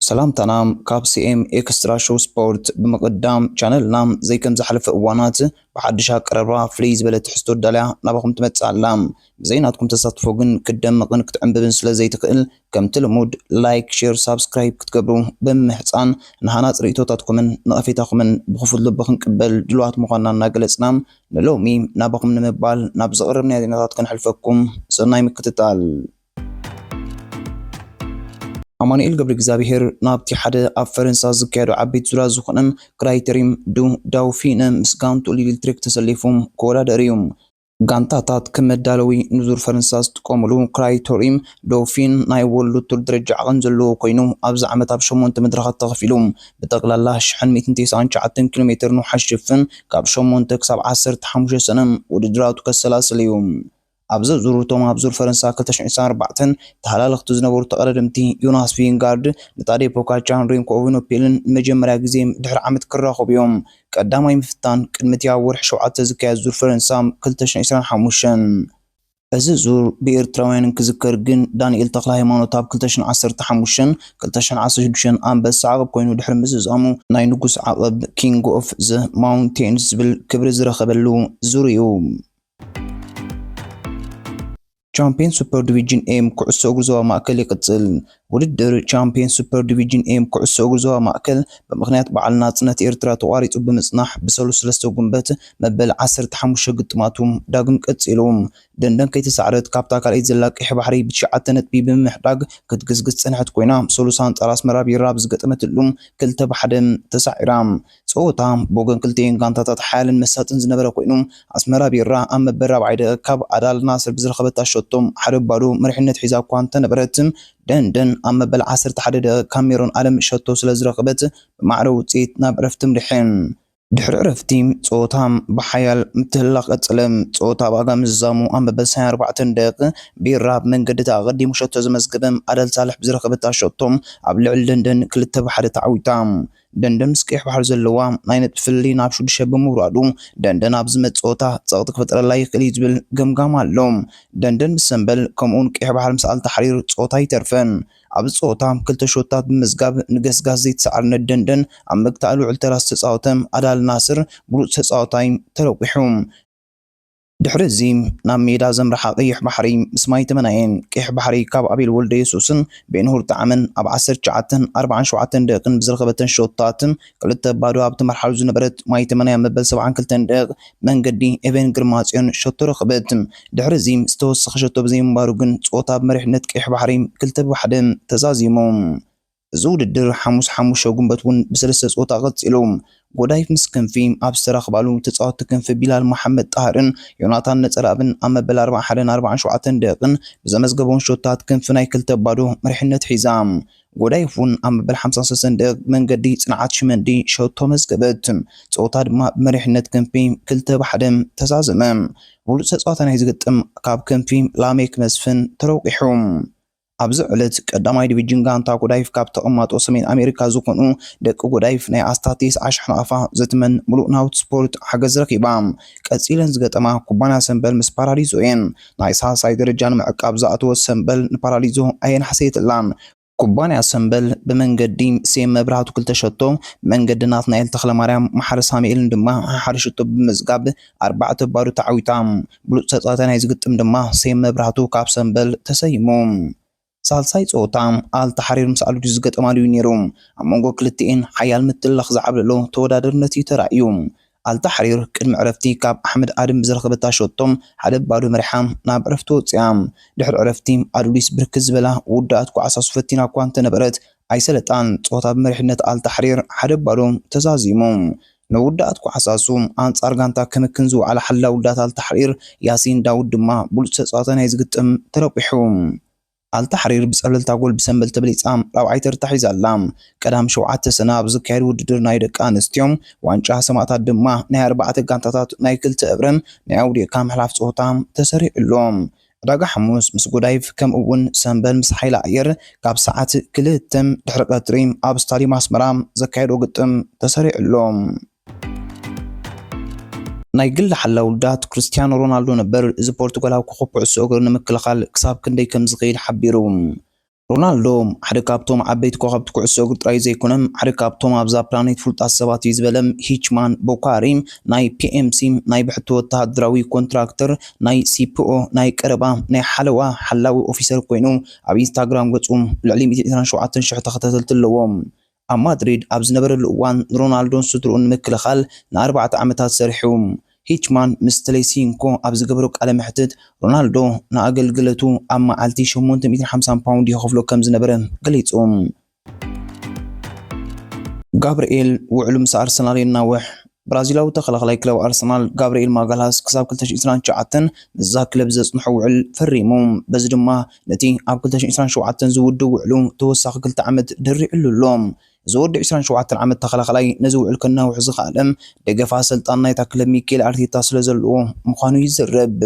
سلام تنام كاب سي ام اكسترا شو سبورت بمقدام شانل نام زي كم زحلف اوانات بحدش قررا فليز بلت حستو داليا نابخم تمتصعلام زيناتكم تصطفوغن كدم مقن كتعنببن سلا زي تقل كم تلمود لايك شير سبسكرايب كتقبرو بمحصان نحانا صريتوتاتكمن نقفيتاكمن بخفض لبخن قبل دلوات مقانا ناقلصنام نلومي نابخم نمبال نابزغربني ديناتات كنحلفكم سناي مكتتال أمانئيل قبل እግዚአብሔር ናብቲ ሓደ ኣብ ፈረንሳ ዝካየዱ ዓበይቲ ዙራ ዝኾነን ክራይተሪም ዳውፊን ምስጋንቱ ኤሌክትሪክ ተሰሊፎም ክወዳደሩ እዮም። ጋንታታት ክመዳለዊ ንዙር ፈረንሳ ዝጥቀሙሉ ክራይተሪም ዳውፊን ናይ ወሉድ ደረጃ ዓቐን ዘለዎ ኮይኑ ኣብዚ ዓመት ኣብ 8 መድረኻት ተኸፊሎም ብጠቕላላ 1199 ኪሎ ሜትር ንውሓት ዝሽፍን ካብ 8 ክሳብ 15 ሰነ ውድድራቱ ከሰላስል እዮም። ኣብዚ ዙሩቶም ኣብ ዙር ፈረንሳ 2024 ተሃላለኽቲ ዝነበሩ ተቐዳደምቲ ዮናስ ቪንጋርድ ንታዴ ፖጋቻርን ሬንኮ ኤቨነፖልን ንመጀመርያ ግዜ ድሕሪ ዓመት ክራኸቡ እዮም። ቀዳማይ ምፍታን ቅድሚ እቲ ኣብ ወርሒ 7 ዝካየድ ዙር ፈረንሳ 2025 እዚ ዙር ብኤርትራውያን ክዝከር ግን ዳንኤል ተክለ ሃይማኖት ኣብ 2015 2016 ኣንበሳ ዓቐብ ኮይኑ ድሕሪ ምዝዛሙ ናይ ንጉስ ዓቐብ ኪንግ ኦፍ ዘ ማውንቴንስ ዝብል ክብሪ ዝረኸበሉ ዙር እዩ። ቻምፒየን ሱፐር ዲቪዥን ኤም ኩዕሶ እግሪ ዞባ ማእከል ይቅጽል። ውድድር ቻምፒየን ሱፐር ዲቪዥን ኤም ኩዕሶ እግሪ ዞባ ማእከል ብምክንያት በዓል ናጽነት ኤርትራ ተቋሪጹ ብምጽናሕ ብሰለስተ ጉንበት መበል 15 ግጥማቱም ዳግም ቀጺሎም ደንደን ከይተሳዕረት ካብታ ካልኣይት ዘላ ቀይሕ ባሕሪ ብ9 ነጥቢ ብምሕዳግ ክትግዝግዝ ጽንሐት ኮይና ሰሉሳን ጸራ ኣስመራ ቢራ ብዝገጠመትሉም 2-1 ተሳዒራ ጸወታ ቦገን ክልቲአን ጋንታታት ሓያልን መሳጥን ዝነበረ ኮይኑ ኣስመራ ቢራ ኣብ መበል 4 ደቂቃ ካብ ኣዳል ናስር ብዝረኸበታ ሸቶም ሓደ ባዶ መሪሕነት ሒዛ እኳ እንተነበረት ደንደን ኣብ መበል 11 ደቂቃ ካሜሮን ዓለም ሸቶ ስለ ዝረኸበት ብማዕረ ውፅኢት ናብ ዕረፍቲ ምሪሕን ድሕሪ ዕረፍቲ ጸወታ ብሓያል ምትህልላቕ ቀጽለም ጸወታ ብኣጋ ምዝዛሙ ኣብ መበል 24 ደቂቃ ቢራ ብመንገዲ ተቐዲሙ ሸቶ ዘመዝገበ ኣዳል ሳልሕ ብዝረኸበታ ሸቶም ኣብ ልዕሊ ደንደን 2-1 ተዓዊታ ደንደን ምስ ቀይሕ ባሕሪ ዘለዋ ናይ ነጥቢ ፍልይ ናብ 6 ብምውራዱ ደንደን ኣብ ዝመጽእ ጸወታ ጸቕጢ ክፈጥረላ ይኽእል እዩ ዝብል ገምጋም ኣሎ። ደንደን ምስ ሰንበል ከምኡውን ቀይሕ ባሕሪ ምስ ኣልተሓሪር ጸወታ ይተርፈን። ኣብ ጸወታ ክልተ ሾታት ብምዝጋብ ንገስጋስ ዘይተሰዓርነት ደንደን ኣብ መግታእ ልዑል ተራ ዝተጻወተ ኣዳል ናስር ብሉፅ ተጻዋታይ ተለቂሑ ድሕሪ እዚ ናብ ሜዳ ዘምርሓ ቀይሕ ባሕሪ ምስ ማይ ተመናየን ቀይሕ ባሕሪ ካብ ኣቤል ወልደ የሱስን ቤንሁር ጣዕመን ኣብ 1947 ደቂቕን ብዝረኸበተን ሾታትን 2-0 ኣብ ተመርሓሉ ዝነበረት ማይ ተመናያ መበል 72 ደቂቕ መንገዲ ኤቨን ግርማጽዮን ሸቶ ረኸበት። ድሕሪ እዚ ዝተወሰኸ ሸቶ ብዘይምንባሩ ግን ጸወታ ብመሪሕነት ቀይሕ ባሕሪ 2-1 ተዛዚሞም እዚ ውድድር ሓሙስ ጉንበት እውን ብሰለስተ ጸወታ ቀጺሎም ጎዳይፍ ምስ ክንፊ ኣብ ዝተረኸባሉ ተጻወቲ ክንፊ ቢላል መሐመድ ጣህርን ዮናታን ነጸራብን ኣብ መበል 41-47 ደቂቕን ብዘመዝገቦም ሾታት ክንፊ ናይ 2-0 መሪሕነት ሒዛ ጎዳይፍ እውን ኣብ መበል 53 ደቂቕ መንገዲ ጽንዓት ሽመንዲ ሸቶ መዝገበት ጸወታ ድማ ብመሪሕነት ክንፊ 2-1 ተዛዘመ። ብሉፅ ተጻዋታይ ናይ ዝግጥም ካብ ክንፊ ላሜክ መስፍን ተረቂሑ ኣብዚ ዕለት ቀዳማይ ዲቪዥን ጋንታ ጎዳይፍ ካብ ተቐማጦ ሰሜን ኣሜሪካ ዝኾኑ ደቂ ጎዳይፍ ናይ ኣስታቲስ ኣሽሓናፋ ዘትመን ሙሉእ ናውቲ ስፖርት ሓገዝ ረኪባ ቀጺለን ዝገጠማ ኩባንያ ሰንበል ምስ ፓራሊዞ እየን። ናይ ሳልሳይ ደረጃ ንምዕቃብ ዝኣተወ ሰንበል ንፓራሊዞ ኣየንሓሰየትላን ኩባንያ ሰንበል ብመንገዲ ሴም መብራህቱ 2 ሸቶ መንገዲ ናትናኤል ተኽለማርያም ማሕረ ሳሙኤልን ድማ ሓደ ሸቶ ብምዝጋብ 4-0 ተዓዊታ ብሉፅ ተጻዋታይ ናይ ዝግጥም ድማ ሴም መብራህቱ ካብ ሰንበል ተሰይሙ ሳልሳይ ጸወታ ኣልተሓሪር ምስ ኣልጁ ዝገጠማሉ ነይሩ። ኣብ መንጎ ክልቲአን ሓያል ምትልላኽ ዝዓብለሎ ተወዳዳርነት እዩ ተራእዩ። ኣልተሓሪር ቅድሚ ዕረፍቲ ካብ ኣሕመድ ኣድም ብዝረኸበታ ሸቶም 1-0 መሪሓ ናብ ዕረፍቲ ወፂያ ድሕሪ ዕረፍቲ ኣዱሊስ ብርክት ዝበላ ውዳኣት ኳዕሳሱ ፈቲና እኳ እንተነበረት ኣይሰለጣን ጸወታ ብመሪሕነት ኣልተሓሪር 1-0 ተዛዚሙ ንውዳኣት ኳዕሳሱ ኣንጻር ጋንታ ክምክን ዝውዓለ ሓላ ውዳኣት ኣልተሓሪር ያሲን ዳውድ ድማ ብሉፅ ተጻዋታይ ናይ ዝግጥም ተረቂሑ ኣልተሓሪር ብጸለልታ ጎል ብሰንበል ተበሊጻ ራብዓይ ተርታ ሒዛላ ቀዳም 7 ሰነ ኣብ ዝካየድ ውድድር ናይ ደቂ ኣንስትዮን ዋንጫ ሰማዕታት ድማ ናይ 4 ጋንታታት ናይ 2 እብረን ናይ ኣውዴካ ምሕላፍ ጸወታ ተሰሪዕሎም ዕዳጋ ሓሙስ ምስ ጎዳይፍ ከምኡ እውን ሰንበል ምስ ሓይለ ኣየር ካብ ሰዓት 2 ድሕሪ ቀትሪ ኣብ ስታድየም ኣስመራ ዘካየዶ ግጥም ተሰሪዕሎም ናይ ግል ሓላ ውዳት ክርስቲያኖ ሮናልዶ ነበር እዚ ፖርቱጋላዊ ኮኸብ ኩዕሶ እግሪ ንምክልኻል ክሳብ ክንደይ ከም ዝኸይድ ሓቢሩ ሮናልዶ ሓደ ካብቶም ዓበይቲ ኮኸብቲ ኩዕሶ እግሪ ጥራይ ዘይኮነም ሓደ ካብቶም ኣብዛ ፕላኔት ፍሉጣት ሰባት እዩ ዝበለም ሂችማን ቦካሪ ናይ ፒኤምሲ ናይ ብሕቲ ወተሃደራዊ ኮንትራክተር ናይ ሲፒኦ ናይ ቀረባ ናይ ሓለዋ ሓላዊ ኦፊሰር ኮይኑ ኣብ ኢንስታግራም ገጹ ልዕሊ 127,000 ተኸታተልቲ ኣለዎም። ኣብ ማድሪድ ኣብ ዝነበረሉ እዋን ሮናልዶን ስድርኡን ንምክልኻል ን4 ዓመታት ሰሪሑ ሂችማን ምስ ቴሌሲንኮ ኣብ ዝገበሮ ቃለ መሕትት ሮናልዶ ንኣገልግለቱ ኣብ መዓልቲ 850 ፓውንድ ይኸፍሎ ከም ዝነበረ ገሊጹም። ጋብርኤል ውዕሉ ምስ ኣርሰናል የናውሕ። ብራዚላዊ ተኸላኻላይ ክለብ ኣርሰናል ጋብርኤል ማጋላስ ክሳብ 2029 ንዛ ክለብ ዘጽንሖ ውዕል ፈሪሙ። በዚ ድማ ነቲ ኣብ 2027 ዝውድእ ውዕሉ ተወሳኺ 2 ዓመት ደሪዑሉ ኣሎ። ዝወዲ 27 ዓመት ተኸላኻላይ ነዚ ውዕል ከናውሕ ዝኽኣለም ደገፋ ኣሰልጣን ናይታ ክለብ ሚኬል ኣርቴታ ስለ ዘለዎ ምዃኑ ይዝረብ።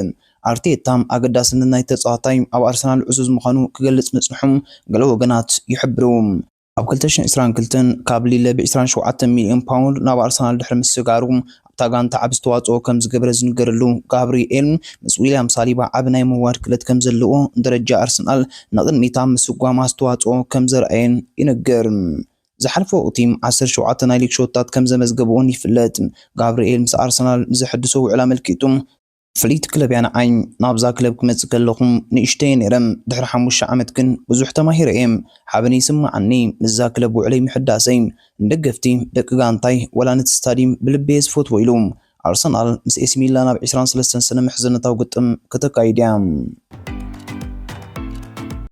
ኣርቴታ ኣገዳስነት ናይ ተጻዋታይ ኣብ ኣርሰናል ዕዙዝ ምዃኑ ክገልጽ ምጽንሑ ገለ ወገናት ይሕብሩ። ኣብ 2022 ካብ ሊለ ብ27 ሚልዮን ፓውንድ ናብ ኣርሰናል ድሕሪ ምስጋሩ ኣብታ ጋንታ ዓብ ዝተዋጽኦ ከም ዝገበረ ዝንገረሉ ጋብርኤል ምስ ዊልያም ሳሊባ ዓብ ናይ ምዋድ ክለት ከም ዘለዎ ደረጃ ኣርሰናል ንቕድሚታ ምስጓማ ኣስተዋጽኦ ከም ዘርአየን ይነገር። ዝሓለፈ ወቕቲ 17 ናይ ሊግ ሾታት ከም ዘመዝገበውን ይፍለጥ። ጋብርኤል ምስ ኣርሰናል ንዝሕድሶ ውዕል ኣመልኪቱ ፍሊት ክለብ ያንዓኝ ናብዛ ክለብ ክመጽእ ከለኹም ንእሽተይ ነይረም ድሕሪ 5 ዓመት ግን ብዙሕ ተማሂረ እየ ሓበኒ ይስምዓኒ ምዛ ክለብ ውዕለይ ምሕዳሰይ ንደገፍቲ ደቂ ጋንታይ ወላ ነቲ ስታዲየም ብልቤ ዝፈትዎ ኢሉ ኣርሰናል ምስ ኤሲ ሚላን ኣብ 23 ሰነ ምሕዝነታዊ ግጥም ከተካይድ እያ።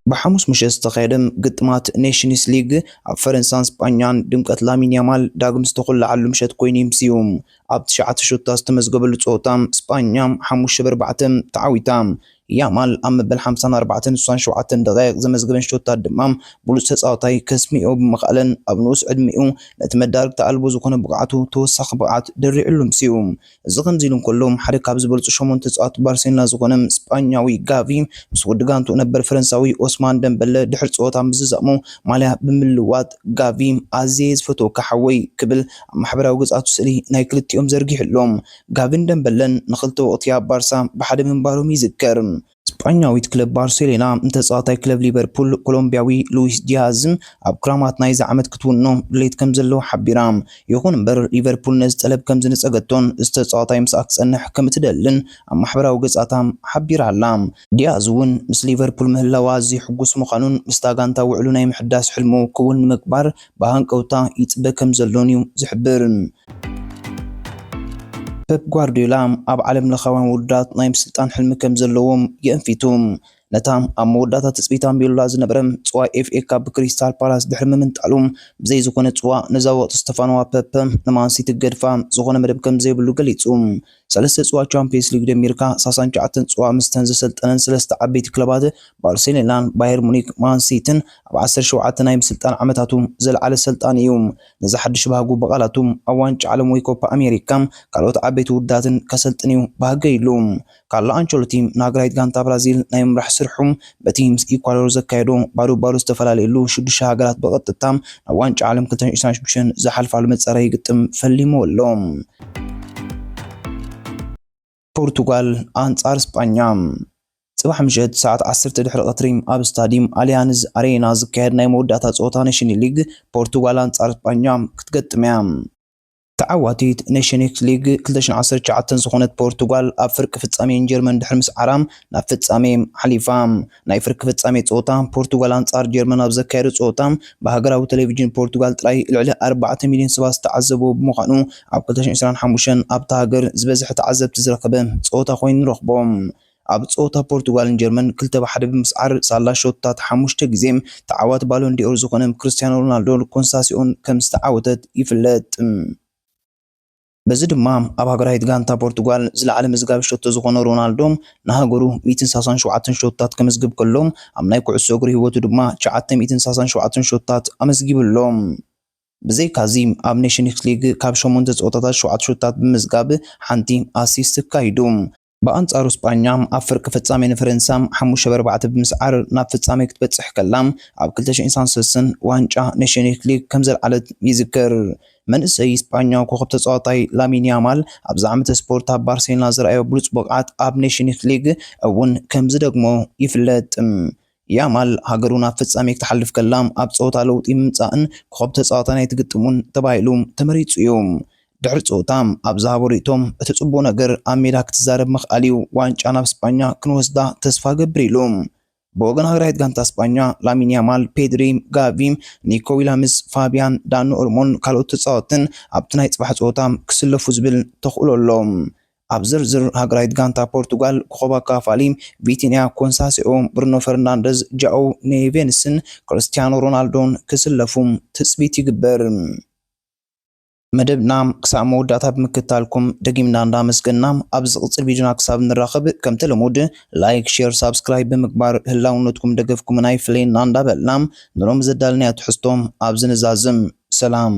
بحموس مشت تخيدم قدمات نيشنز ليج فرنسان اسبانيان دمقت لامين يامال داغم استقل على مشت كويني مسيوم اب 9 شوطات تمزغبل صوتام اسبانيام حموش شبر بعتم تعويتام يامال ام بال 54 دقائق زمزغبن شوطات دمام بولس تصاوتاي كسميو بمخالن ابنوس ادميو نتمدارك تالبو زكون بقعتو توسخ بقعت دريعلو مسيوم زغم زيلون كلهم حرك ابز بلص شمون تصاوت بارسيلونا زكونم اسبانياوي غافي مسودغانتو نبر فرنساوي اوسمان دمبل دحر صوتا مززامو ماليا بملوات غافي عزيز فتو كحوي كبل محبراو غصاتو سلي ناي كلتيوم زرغيحلوم غافين دمبلن نخلتو اوتيا بارسا بحد منبارو يذكر اسبانياوي كلب بارسيلونا انتصاطاي كلب ليفربول كولومبياوي لويس دياز اب كرامات نايز عمت كتونو ليت كم زلو حبيرام يكون بر ليفربول نز طلب كم زنصغتون استتصاطاي مساك صنح كم تدلن محبراو غصاتام حبيرالام ديازون مس ليفربول مهلاوا زي حقوس مخانون مستاغانتا وعلو ناي محداس حلمو كون مكبار باهنقوتا يصبه كم زلونيو زحبر بيب غوارديولا اب عالم لخوان ودات نايم سلطان حلم كم زلوم ينفيتوم نتام ام وداتا تثبيتان بيولا زنبرم صوا اف اي كاب كريستال بالاس دحر منطالوم بزي زكونه صوا نزاوت ستيفانو بيب نمانسي تغدفا زكونه مدب كم زي بلو غليصوم سلسه صوا چامبيونز ليج دميركا ساسان چعتن صوا مستن زسلطنن سلسته عبيت كلوبات بارسيلونا باير مونيك مانسيتن اب 17 نايم سلطان عمتاتهم زلعل سلطان يوم نزا حدش باغو بقالاتهم اوانچ عالم وي كوبا امريكا قالوت عبيت وداتن كسلطنيو باغيلوم كارلو انچولوتي ناغرايت غانتا برازيل نايم راح سرحوم بتيمز ايكوادور زكايدو بارو استفلاليلو شدش هاغرات بقطتام اوانچ عالم 2026 زحلفالو مصري يغطم فليمولوم بورتغال انصار اسبانيا صباح مشهد ساعة 10 دحر قطريم اب ستاديوم اليانز ارينا زكايد ناي موداتا صوتا نيشن ليج بورتغال انصار اسبانيا كتغطميا تعواتيت نيشنز ليج 2019 زخونت بورتغال اب فرق فصامي جيرمن دحر مس عرام نا فصامي حليفام ناي فرق فصامي صوتا بورتغال انصار جيرمن اب زكايد صوتا بهاغراو تلفزيون بورتغال طراي لعل 4 مليون سباس تعذبوا بمخانو اب 2025 اب تاغر زبزح تعذب تزركبه صوتا خوين رخبوم اب صوتا بورتغال جيرمن كلتا بحد بمسعر صالا شوتات 5 غزيم تعوات بالون دي اور زكونم كريستيانو رونالدو كونساسيون كم استعوتت يفلت بزي دما اب هاغرايت غانتا بورتغال زلعل مزغاب شوتو زكونو رونالدو نهاغرو 167 شوتات كمزغب كلهم امناي كعسو غري هوتو دما 967 شوتات امزغبلهم بزي كازيم اب نيشنز ليج كاب شومونت صوتات شوتات بمزغاب حنتي اسيست كايدوم بانصار اسبانيام افرق فصامي فرنسام 5-4 بمسعر ناب فصامي كتبصح كلام اب 2023 وانጫ نيشنز ليج كمزل على يذكر من اسي اسبانيا كوخب تصاطاي لامين يامال اب زعمت سبورت بارسيلونا زرأيو بلوص بقعات اب نيشنز ليج اون كمز دغمو يفلط ያማል ሃገሩን ኣብ ፍጻሜ ክትሓልፍ ከላም ኣብ ጾታ ለውጢ ምምጻእን ኮኸብ ተጻዋታይ ናይቲ ግጥሙን ተባሂሉ ተመሪጹ እዩ። ድሕሪ ጾታ ኣብ ዝሃቦ ርእቶም እቲ ጽቡቕ ነገር ኣብ ሜዳ ክትዛረብ ምኽኣል እዩ ዋንጫ ናብ እስጳኛ ክንወስዳ ተስፋ ገብር ኢሉ። ብወገን ሃገራዊት ጋንታ እስጳኛ ላሚን ያማል፣ ፔድሪ፣ ጋቪ፣ ኒኮ ዊሊያምስ፣ ፋቢያን፣ ዳኒ ኦልሞን ካልኦት ተጻወትን ኣብቲ ናይ ጽባሕ ጾታ ክስለፉ ዝብል ተኽእሎ ኣሎም። ኣብ ዝርዝር ሃገራዊት ጋንታ ፖርቱጋል ኮኸብ ኣካፋሊ ቪቲንያ፣ ኮንሳሲኦ፣ ብሩኖ ፈርናንደዝ፣ ጃኦ ኔቬንስን ክርስቲያኖ ሮናልዶን ክስለፉ ትጽቢት ይግበር። መደብና ክሳብ መወዳእታ ብምክትታልኩም ደጊምና እንዳመስገንና ኣብ ዝቕፅል ቪድዮና ክሳብ ንራኸብ ከም ተለሙድ ላይክ፣ ሼር፣ ሳብስክራይብ ብምግባር ህላውነትኩም ደገፍኩም ናይ ፍለየና እንዳበልና ንሎም ዘዳልናዮ ትሕዝቶም ኣብ ዝንዛዝም ሰላም